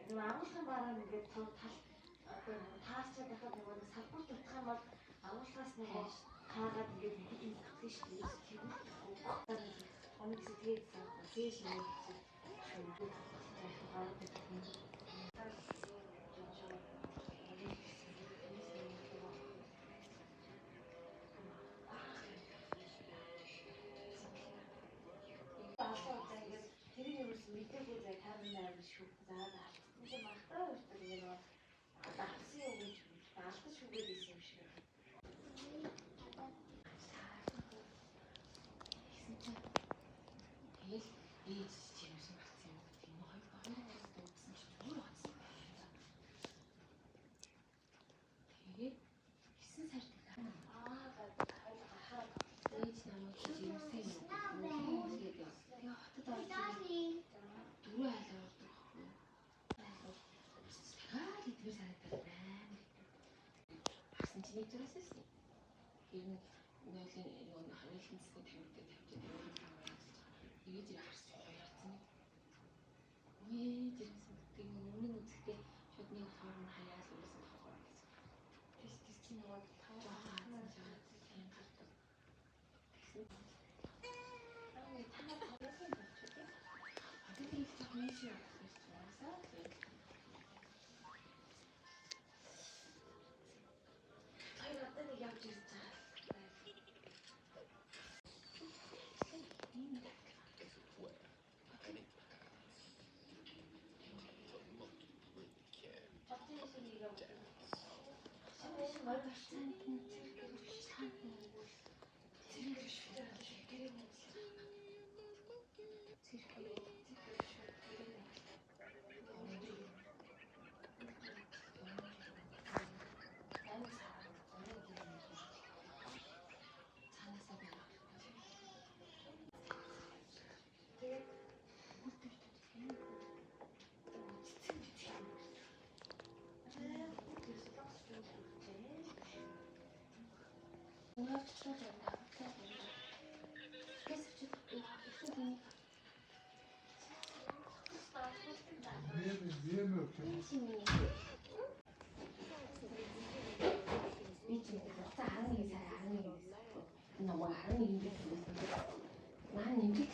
Агуулгын бараа ингээд тал одоо таасчаад байхад нөгөө салбар тутах юм бол агуулгаас нөгөө хаагаад ингээд ингэдэг шүү дээ. Тэр оног тэгээд зээж нэг шүү. тэрийг юус мэдээгүй зай таарна амар шүү. Заад алдсан багтаа өөртөө нэг алдсан юм гэж алдсан шүгээд исэн юм шиг. Тэгэл ээж чимээс болсон юм. Тийм хоёр дуудсан чи зүгээр болсон. Тэгээд 9 сард ээж намайг жимсэн юм. Тэгээд хотод орж дөрөв айлаар ордог байхгүй. Дахиад эдгээр санагдаад байна. Харсан чи нэг зүрээс юм. Энэ нойлын нөгөө хавьлын цэцгийн тамиртай тавьчих юм байна. Ээж ирээ харсан хоёр хацсан. Ээж ирсэн гэдэг нь өмнө нь үзэхдээ шууд нэг хоорн хаяас үрсэн тохоо гэсэн. Тэс чинь нөгөө тав хаасан жаа тийм гардаг. Тэгсэн. Танаа тоглосон болчихсон. Одоо тийм их нэг шиг байна. Хоёр одоо нэг явж ирж байгаа. намайг харан ингэж хэлсэн. Наа нэмжиж